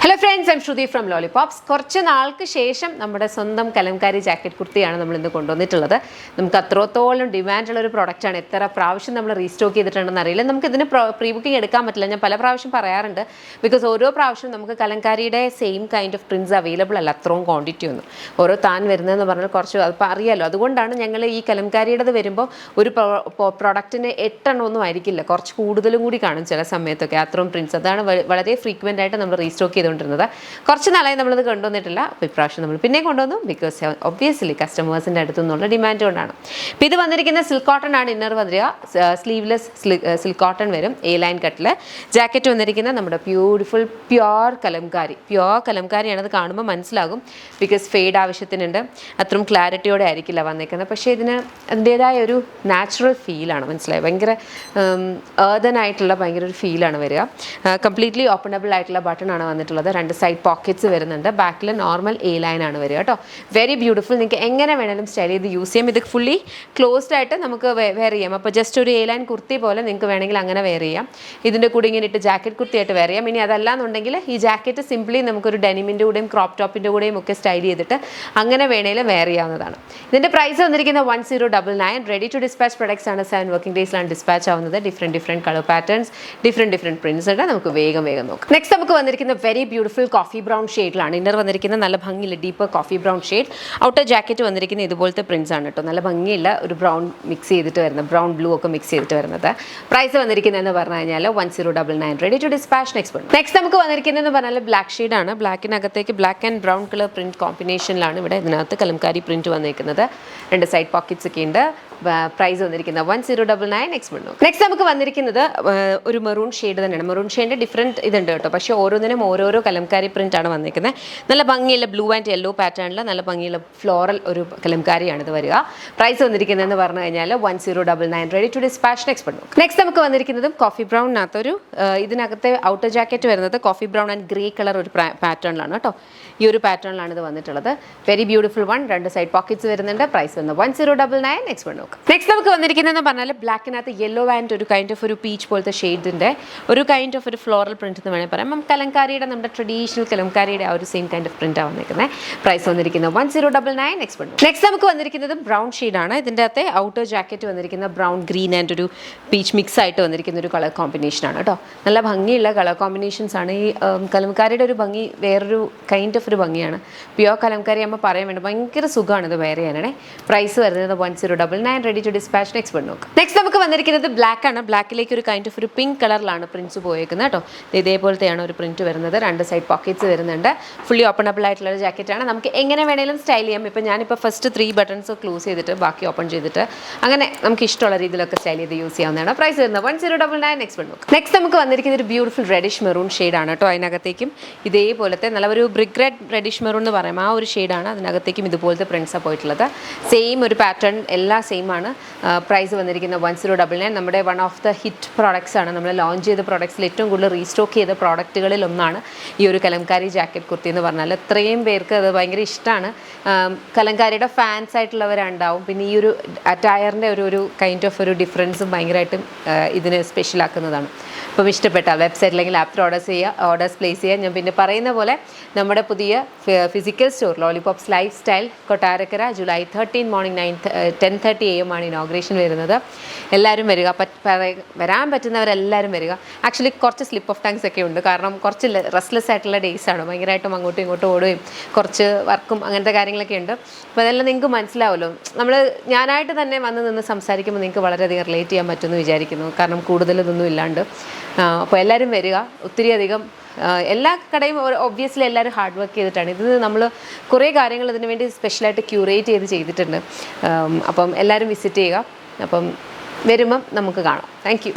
Hello friends, I'm Shruti from lollipops. കുറച്ച് നാൾക്ക് ശേഷം നമ്മുടെ സ്വന്തം കലംകാരി ജാക്കറ്റ് കുർത്തിയാണ് നമ്മൾ ഇന്ന് കൊണ്ടുവന്നിട്ടുള്ളത്. നമുക്ക് അത്രത്തോളം ഡിമാൻഡുള്ള ഒരു പ്രൊഡക്റ്റാണ്. എത്ര പ്രാവശ്യം നമ്മൾ റീസ്റ്റോക്ക് ചെയ്തിട്ടുണ്ടെന്ന് അറിയില്ല. നമുക്ക് ഇതിന് പ്രീ ബുക്കിംഗ് എടുക്കാൻ പറ്റില്ല. ഞാൻ പല പ്രാവശ്യം പറയാറുണ്ട്. ബിക്കോസ് ഓരോ പ്രാവശ്യം നമുക്ക് കലംകാരിയുടെ same kind of prints available അല്ല, അത്രയും ക്വാണ്ടിറ്റി ഒന്നും. ഓരോ താൻ വരുന്നതെന്ന് പറഞ്ഞാൽ കുറച്ച് അപ്പോൾ അറിയാമല്ലോ. അതുകൊണ്ടാണ് ഞങ്ങൾ ഈ കലംകാരിയുടേത് വരുമ്പോൾ ഒരു പ്രൊഡക്റ്റിന് 8 എണ്ണമൊന്നും ആയിരിക്കില്ല, കുറച്ച് കൂടുതലും കൂടി കാണും ചില സമയത്തൊക്കെ. അത്രയും പ്രിൻസ് അതാണ് വളരെ ഫ്രീക്വൻ്റ് ആയിട്ട് നമ്മൾ റീസ്റ്റോക്ക് ചെയ്തുകൊണ്ടിരുന്നത്. കുറച്ച് നാളായി നമ്മളത് കൊണ്ടുവന്നിട്ടില്ല. അപ്പോൾ ഇപ്രാവശ്യം നമ്മൾ പിന്നെ കൊണ്ടുവന്നു. ബിക്കോസ് ഒബ്വിയസ്ലി കസ്റ്റമേഴ്സിൻ്റെ അടുത്തു നിന്നുള്ള ഡിമാൻഡ് കൊണ്ടാണ്. അപ്പോൾ ഇത് വന്നിരിക്കുന്ന സിൽക്ക് കോട്ടൺ ആണ്. ഇന്നർ വരിക സ്ലീവ്ലെസ് സിൽക്ക് കോട്ടൺ വരും. എ ലൈൻ കട്ടിൽ. ജാക്കറ്റ് വന്നിരിക്കുന്ന നമ്മുടെ ബ്യൂട്ടിഫുൾ പ്യുവർ കലംകാരിയാണ്. അത് കാണുമ്പോൾ മനസ്സിലാകും. ബിക്കോസ് ഫെയ്ഡ് ആവശ്യത്തിനുണ്ട്. അത്രയും ക്ലാരിറ്റിയോടെ ആയിരിക്കില്ല വന്നിരിക്കുന്നത്. പക്ഷേ ഇതിന് അതിൻ്റേതായ ഒരു നാച്ചുറൽ ഫീലാണ്. മനസ്സിലായി, ഭയങ്കര ഏർതനായിട്ടുള്ള ഭയങ്കര ഒരു ഫീലാണ് വരിക. കംപ്ലീറ്റ്ലി ഓപ്പണബിൾ ആയിട്ടുള്ള ബട്ടൺ ആണ് വന്നിട്ടുള്ളത്. 2 സൈഡ് പോക്കറ്റ്സ് വരുന്നുണ്ട്. ബാക്കിൽ നോർമൽ എ ലൈൻ ആണ് വരിക കേട്ടോ. Very beautiful. നിങ്ങൾക്ക് എങ്ങനെ വേണമെങ്കിലും സ്റ്റൈൽ ചെയ്ത് യൂസ് ചെയ്യാം. ഇത് ഫുള്ളി ക്ലോസ്ഡ് ആയിട്ട് നമുക്ക് വെയർ ചെയ്യാം. അപ്പോൾ ജസ്റ്റ് ഒരു എ ലൈൻ കുർത്തി പോലെ നിങ്ങൾക്ക് വേണമെങ്കിൽ അങ്ങനെ വെയർ ചെയ്യാം. ഇതിൻ്റെ കൂടെ ഇങ്ങനെ ഇട്ട് ജാക്കറ്റ് കുർത്തിയായിട്ട് വെയർ ചെയ്യാം. ഇനി അതല്ലാന്നുണ്ടെങ്കിൽ ഈ ജാക്കറ്റ് സിംപ്ലി നമുക്കൊരു ഡെനിമിൻ്റെ കൂടെയും ക്രോപ്പ് ടോപ്പിൻ്റെ കൂടെയും ഒക്കെ സ്റ്റൈൽ ചെയ്തിട്ട് അങ്ങനെ വേണമെങ്കിലും വെയർ ചെയ്യാവുന്നതാണ്. ഇതിൻ്റെ പ്രൈസ് വന്നിരിക്കുന്ന 1099. റെഡി ടു ഡിസ്പാച്ച് പ്രൊഡക്ട്സ് ആണ്. 7 വർക്കിംഗ് ഡേയ്സിലാണ് ഡിസ്പാച്ച് ആവുന്നത്. Different colour patterns, different prints ഉണ്ട്. നമുക്ക് വേഗം നോക്കാം. നെക്സ്റ്റ് നമുക്ക് വന്നിരിക്കുന്ന വെരി ബ്യൂട്ടിഫുൾ കോഫി ബ്രൗൺ ഷെയ്ഡിലാണ്. ഇന്നർ വന്നിരിക്കുന്ന നല്ല ഭംഗിയില്ല deeper coffee brown shade. Outer jacket വന്നിരിക്കുന്ന ഇതുപോലത്തെ പ്രിൻസ് ആണ് കേട്ടോ. നല്ല ഭംഗിയില്ല ഒരു ബ്രൗൺ മിക്സ് ചെയ്തിട്ട് വരുന്നത്, ബ്രൗൺ ബ്ലൂ ഒക്കെ മിക്സ് ചെയ്തിട്ട് വരുന്നത്. പ്രൈസ് വന്നിരിക്കുന്നതെന്ന് പറഞ്ഞു കഴിഞ്ഞാൽ 1099. Ready to dispatch. നെക്സ്റ്റ് നമുക്ക് വന്നിരിക്കുന്നതെന്ന് പറഞ്ഞാൽ ബ്ലാക്ക് ഷെയ്ഡാണ്. ബ്ലാക്കിനകത്തേക്ക് black and brown colour print കോമ്പിനേഷനിലാണ് ഇവിടെ ഇതിനകത്ത് കലംകാരി പ്രിൻറ്റ് വന്നിരിക്കുന്നത്. 2 സൈഡ് പോക്കറ്റ്സ് ഒക്കെ ഉണ്ട്. പ്രൈസ് വന്നിരിക്കുന്നത് 1099. നെക്സ്റ്റ് നമുക്ക് വന്നിരിക്കുന്നത് ഒരു മെറൂൺ ഷെയ്ഡ് തന്നെയാണ്. മെറൂൺ ഷെയ്ഡിൻ്റെ ഡിഫറെൻറ്റ് ഇതുണ്ട് കേട്ടോ. പക്ഷേ ഓരോന്നിനും ഓരോരോ കലംകാരി പ്രിൻ്റ് ആണ് വന്നിരിക്കുന്നത്. നല്ല ഭംഗിയുള്ള ബ്ലൂ ആൻഡ് യെല്ലോ പാറ്റേണിൽ നല്ല ഭംഗിയുള്ള ഫ്ലോറൽ ഒരു കലംകാരിയാണ് ഇത് വരിക. പ്രൈസ് വന്നിരിക്കുന്നതെന്ന് പറഞ്ഞു കഴിഞ്ഞാൽ 1099. Ready to dispatch. നെക്സ്റ്റ് നമുക്ക് വന്നിരിക്കുന്നതും കോഫി ബ്രൗണിനകത്തൊരു ഇതിനകത്തെ ഔട്ടർ ജാക്കറ്റ് വരുന്നത് coffee brown and grey colour ഒരു പാറ്റേണിലാണ് കേട്ടോ. ഈ ഒരു പാറ്റേണിലാണ് ഇത് വന്നിട്ടുള്ളത്. Very beautiful one. 2 side pockets വരുന്നുണ്ട്. പ്രൈസ് വരുന്നത് 1099. നെക്സ്റ്റ് നമുക്ക് വന്നിരിക്കുന്നതെന്ന് പറഞ്ഞാൽ ബ്ലാക്കിനകത്ത് യെല്ലോ ആൻഡ് ഒരു കൈൻഡ് ഓഫ് ഒരു പീച്ച് പോലത്തെ ഷെയ്ഡിൻ്റെ ഒരു കൈൻഡ് ഓഫ് ഒരു ഫ്ലോറൽ പ്രിന്റ് എന്ന് വേണമെങ്കിൽ പറയാം. കലംകാരിയുടെ നമ്മുടെ ട്രഡീഷണൽ കലംകാരിയുടെ ആ ഒരു സെയിം കൈൻഡ് ഓഫ് പ്രിന്റാണ് വന്നിരിക്കുന്നത്. പ്രൈസ് വന്നിരിക്കുന്നത് 1099. നെക്സ്റ്റ് നമുക്ക് വന്നിരിക്കുന്നത് ബ്രൗൺ ഷെയ്ഡാണ്. ഇതിൻ്റെ അകത്തെ ഔട്ടർ ജാക്കറ്റ് വന്നിരിക്കുന്ന ബ്രൗൺ ഗ്രീൻ ആൻഡ് ഒരു പീച്ച് മിക്സ് ആയിട്ട് വന്നിരിക്കുന്ന ഒരു കളർ കോമ്പിനേഷനാണ് കേട്ടോ. നല്ല ഭംഗിയുള്ള കളർ കോമ്പിനേഷൻസ് ആണ്. ഈ കലംകാരിയുടെ ഒരു ഭംഗി വേറൊരു കൈൻഡ് ഓഫ് ഒരു ഭംഗിയാണ്. പ്യുവർ കലംകാരി ആകുമ്പോൾ പറയാൻ വേണ്ടി ഭയങ്കര സുഖമാണ് ഇത് വെയർ ചെയ്യാനാണ്. പ്രൈസ് വരുന്നത് 1099. Ready to dispatch. നെക്സ്റ്റ് നമുക്ക് വന്നിരിക്കുന്നത് ബ്ലാക്ക് ആണ്. ബ്ലാക്കിലേക്ക് ഒരു കൈൻഡ് ഓഫ് ഒരു പിങ്ക് കളറിലാണ് പ്രിന്റ്സ് പോയേക്കുന്നത് കേട്ടോ. ഇതേപോലത്തെയാണ് ഒരു പ്രിന്റ് വരുന്നത്. 2 സൈഡ് പോക്കറ്റ്സ് വരുന്നുണ്ട്. ഫുള്ളി ഓപ്പണബിൾ ആയിട്ടുള്ള ഒരു ജാക്കറ്റാണ്. നമുക്ക് എങ്ങനെ വേണമെങ്കിലും സ്റ്റൈൽ ചെയ്യാം. ഇപ്പോൾ ഞാനിപ്പോൾ ഫസ്റ്റ് 3 ബട്ടൺസ് ക്ലോസ് ചെയ്തിട്ട് ബാക്കി ഓപ്പൺ ചെയ്തിട്ട് അങ്ങനെ നമുക്ക് ഇഷ്ടമുള്ള രീതിയിലൊക്കെ സ്റ്റൈൽ ചെയ്ത് യൂസ് ചെയ്യാവുന്നതാണ്. പ്രൈസ് വരുന്നത് 1099. നെക്സ്റ്റ് നമുക്ക് വന്നിരിക്കുന്ന ഒരു ബ്യൂട്ടിഫുൾ റെഡിഷ് മെറൂൺ ഷെയ്ഡാണ് കേട്ടോ. അതിനകത്തേക്കും ഇതേപോലത്തെ നല്ല ഒരു ബ്രിക്ക് റെഡ് റെഡിഷ് മെറൂൺ എന്ന് പറയും ആ ഒരു ഷെയ്ഡാണ്. അതിനകത്തേക്കും ഇതുപോലത്തെ പ്രിന്റ്സാണ് പോയിട്ടുള്ളത്. സെയിം ഒരു പാറ്റേൺ എല്ലാം സെയിം ആണ്. പ്രൈസ് വന്നിരിക്കുന്നത് 1099. നമ്മുടെ one of the hit products ആണ്. നമ്മൾ ലോഞ്ച് ചെയ്ത പ്രോഡക്ട്സിൽ ഏറ്റവും കൂടുതൽ റീസ്റ്റോക്ക് ചെയ്ത പ്രോഡക്റ്റുകളിൽ ഒന്നാണ് ഈ ഒരു കലംകാരി ജാക്കറ്റ് കുർത്തി എന്ന് പറഞ്ഞാൽ. ഇത്രയും പേർക്ക് അത് ഭയങ്കര ഇഷ്ടമാണ്. കലംകാരിയുടെ ഫാൻസ് ആയിട്ടുള്ളവരുണ്ടാവും. പിന്നെ ഈ ഒരു അറ്റയറിൻ്റെ ഒരു കൈൻഡ് ഓഫ് ഒരു ഡിഫറൻസും ഭയങ്കരമായിട്ടും ഇതിന് സ്പെഷ്യലാക്കുന്നതാണ്. അപ്പം ഇഷ്ടപ്പെട്ടാൽ വെബ്സൈറ്റ് അല്ലെങ്കിൽ ആപ്പിൽ ഓർഡേഴ്സ് പ്ലേസ് ചെയ്യുക. ഞാൻ പിന്നെ പറയുന്ന പോലെ നമ്മുടെ പുതിയ physical store lollipops life style Kottarakkara July 13 morning 10:30 AM ആണ് ഇനോഗ്രേഷൻ വരുന്നത്. എല്ലാവരും വരിക. വരാൻ പറ്റുന്നവരെല്ലാവരും വരിക. ആക്ച്വലി കുറച്ച് സ്ലിപ്പ് ഓഫ് ടങ്സ് ഒക്കെ ഉണ്ട്. കാരണം കുറച്ച് റെസ്റ്റ്ലെസ് ആയിട്ടുള്ള ഡേയ്സ് ആണ്. ഭയങ്കരമായിട്ടും അങ്ങോട്ടും ഇങ്ങോട്ടും ഓടുകയും കുറച്ച് വർക്കും അങ്ങനത്തെ കാര്യങ്ങളൊക്കെ ഉണ്ട്. അപ്പോൾ അതെല്ലാം നിങ്ങൾക്ക് മനസ്സിലാവുമല്ലോ. ഞാനായിട്ട് തന്നെ വന്ന് നിന്ന് സംസാരിക്കുമ്പോൾ നിങ്ങൾക്ക് വളരെയധികം റിലേറ്റ് ചെയ്യാൻ പറ്റുമെന്ന് വിചാരിക്കുന്നു. കാരണം കൂടുതലൊന്നും ഇല്ലാണ്ട്. അപ്പോൾ എല്ലാവരും വരിക. ഒത്തിരി അധികം എല്ലാ കടയും ഒബ്വിയസ്ലി എല്ലാവരും ഹാർഡ് വർക്ക് ചെയ്തിട്ടാണ്. ഇത് നമ്മൾ കുറേ കാര്യങ്ങൾ ഇതിനു വേണ്ടി സ്പെഷ്യലായിട്ട് ക്യൂറേറ്റ് ചെയ്തിട്ടുണ്ട്. അപ്പം എല്ലാവരും വിസിറ്റ് ചെയ്യുക. അപ്പം വരുമ്പം നമുക്ക് കാണാം. Thank you.